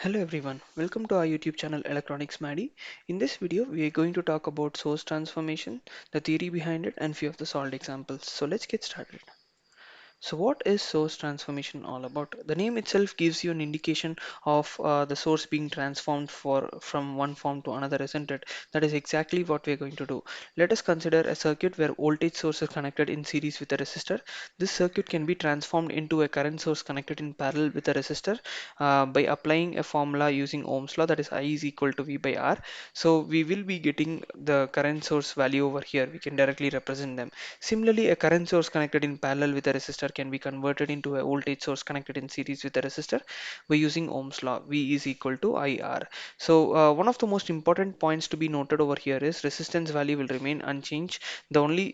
Hello everyone, welcome to our YouTube channel Electronics Maddie. In this video, we are going to talk about source transformation, the theory behind it, and few of the solved examples. So let's get started. So what is source transformation all about? The name itself gives you an indication of the source being transformed from one form to another, isn't it? That is exactly what we're going to do. Let us consider a circuit where voltage source is connected in series with a resistor. This circuit can be transformed into a current source connected in parallel with a resistor by applying a formula using Ohm's law, that is I is equal to V by R. So we will be getting the current source value over here. We can directly represent them. Similarly, a current source connected in parallel with a resistor can be converted into a voltage source connected in series with a resistor by using Ohm's law. V is equal to IR. So one of the most important points to be noted over here is resistance value will remain unchanged. The only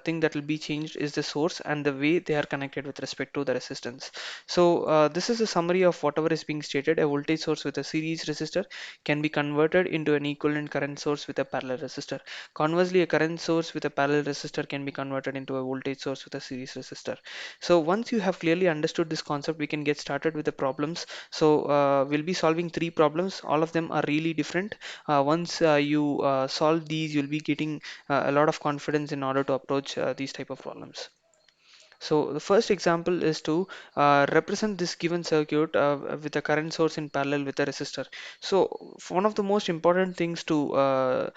thing that will be changed is the source and the way they are connected with respect to the resistance. So this is a summary of whatever is being stated. A voltage source with a series resistor can be converted into an equivalent current source with a parallel resistor. Conversely, a current source with a parallel resistor can be converted into a voltage source with a series resistor. So once you have clearly understood this concept, we can get started with the problems. So we'll be solving three problems. All of them are really different. Once you solve these, you'll be getting a lot of confidence in order to approach these type of problems. So the first example is to represent this given circuit with a current source in parallel with a resistor. So one of the most important things to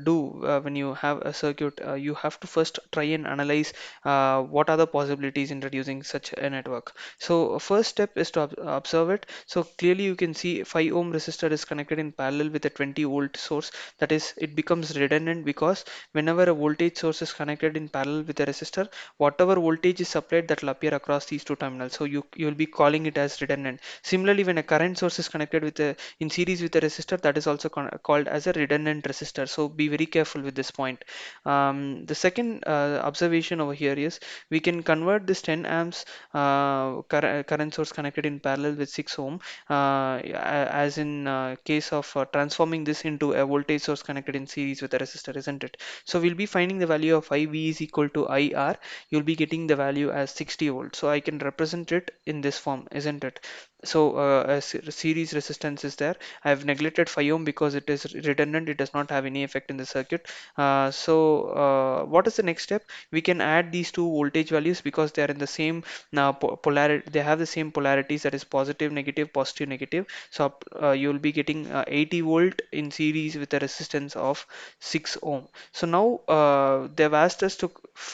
do when you have a circuit, you have to first try and analyze what are the possibilities introducing such a network. So first step is to observe it. So clearly you can see 5 ohm resistor is connected in parallel with a 20 volt source. That is, it becomes redundant because whenever a voltage source is connected in parallel with a resistor, whatever voltage is supplied, that will appear across these two terminals. So you will be calling it as redundant. Similarly, when a current source is connected with a in series with a resistor, that is also called as a redundant resistor. So be very careful with this point. The second observation over here is we can convert this 10 amps current source connected in parallel with 6 ohm as in case of transforming this into a voltage source connected in series with a resistor, isn't it? So we'll be finding the value of IV is equal to IR. You'll be getting the value as 60 volts. So I can represent it in this form, isn't it? So a series resistance is there. I have neglected 5 ohm because it is redundant. It does not have any effect in the circuit. What is the next step? We can add these two voltage values because they are in the same polarity. They have the same polarities, that is positive, negative, positive, negative. So you will be getting 80 volt in series with a resistance of 6 ohm. So now they've asked us to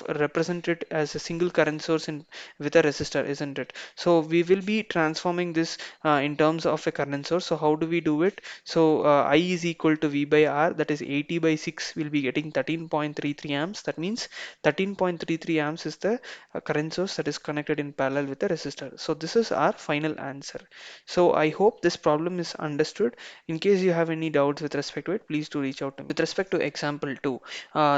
represent it as a single current source in with a resistor, isn't it? So we will be transforming this in terms of a current source. So how do we do it? So I is equal to V by R, that is 80 by 6 will be getting 13.33 amps. That means 13.33 amps is the current source that is connected in parallel with the resistor. So this is our final answer. So I hope this problem is understood. In case you have any doubts with respect to it, please do reach out to me. With respect to example 2,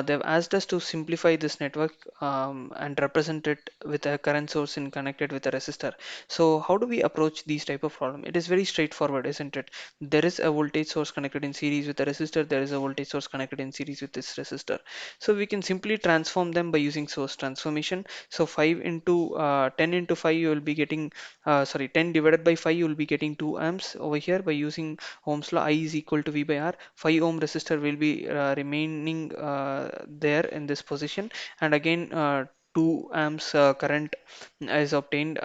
they've asked us to simplify this network and represent it with a current source in connected with a resistor. So how do we approach these type of problem? It is very straightforward, isn't it? There is a voltage source connected in series with a resistor. There is a voltage source connected in series with this resistor. So we can simply transform them by using source transformation. So 5 into 10 into 5, you will be getting 10 divided by 5, you will be getting 2 amps over here by using Ohm's law. I is equal to V by R. 5 ohm resistor will be remaining there in this position, and again 2 amps current is obtained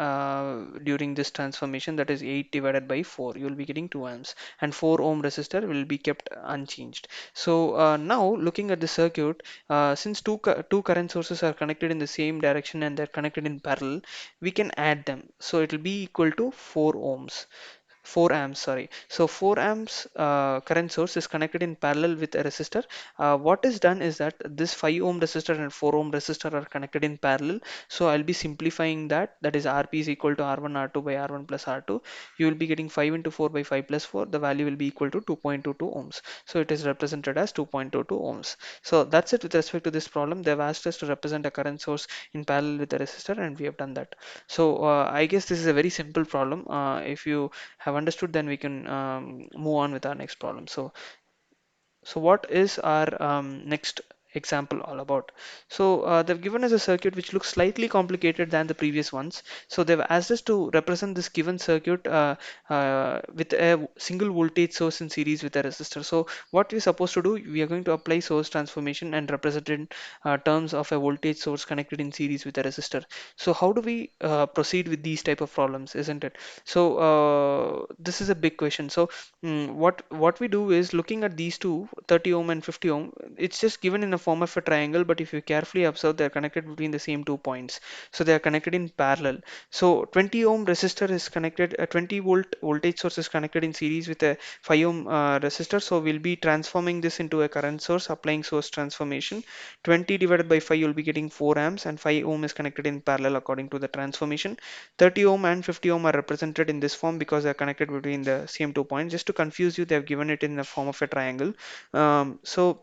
during this transformation, that is 8 divided by 4, you will be getting 2 amps, and 4 ohm resistor will be kept unchanged. So now looking at the circuit, since two current sources are connected in the same direction and they're connected in parallel, we can add them. So it will be equal to 4 ohms. 4 amps, sorry. So 4 amps current source is connected in parallel with a resistor. What is done is that this 5 ohm resistor and 4 ohm resistor are connected in parallel. So I'll be simplifying that. That is Rp is equal to R1 R2 by R1 plus R2. You will be getting 5 into 4 by 5 plus 4. The value will be equal to 2.22 ohms. So it is represented as 2.22 ohms. So that's it with respect to this problem. They've asked us to represent a current source in parallel with a resistor, and we have done that. So I guess this is a very simple problem. If you have understood, then we can move on with our next problem. So what is our next example all about. So they've given us a circuit which looks slightly complicated than the previous ones. So they've asked us to represent this given circuit with a single voltage source in series with a resistor. So what we're supposed to do, we are going to apply source transformation and represent in terms of a voltage source connected in series with a resistor. So how do we proceed with these type of problems, isn't it? So this is a big question. So what we do is looking at these two, 30 ohm and 50 ohm, it's just given in the form of a triangle, but if you carefully observe, they're connected between the same 2 points. So they are connected in parallel. So 20 ohm resistor is connected, a 20 volt voltage source is connected in series with a 5 ohm resistor. So we'll be transforming this into a current source, applying source transformation. 20 divided by 5, you'll be getting 4 amps, and 5 ohm is connected in parallel according to the transformation. 30 ohm and 50 ohm are represented in this form because they are connected between the same 2 points. Just to confuse you, they have given it in the form of a triangle. So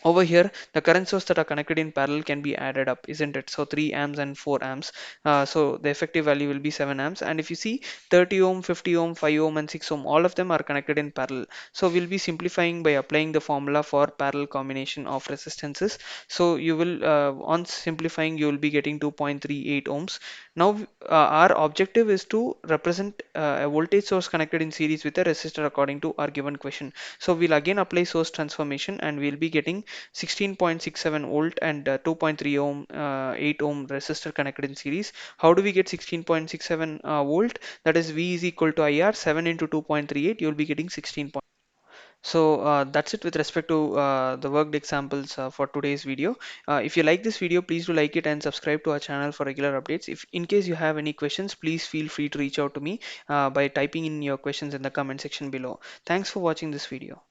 over here, the current source that are connected in parallel can be added up, isn't it? So 3 amps and 4 amps. So the effective value will be 7 amps. And if you see 30 ohm, 50 ohm, 5 ohm, and 6 ohm, all of them are connected in parallel. So we'll be simplifying by applying the formula for parallel combination of resistances. So you will, on simplifying, you will be getting 2.38 ohms. Now, our objective is to represent a voltage source connected in series with a resistor according to our given question. So we'll again apply source transformation and we'll be getting 16.67 volt and 2.3 ohm 8 ohm resistor connected in series. How do we get 16.67 volt? That is V is equal to IR, 7 into 2.38, you'll be getting 16. So that's it with respect to the worked examples for today's video. If you like this video, please do like it and subscribe to our channel for regular updates. If in case you have any questions, please feel free to reach out to me by typing in your questions in the comment section below. Thanks for watching this video.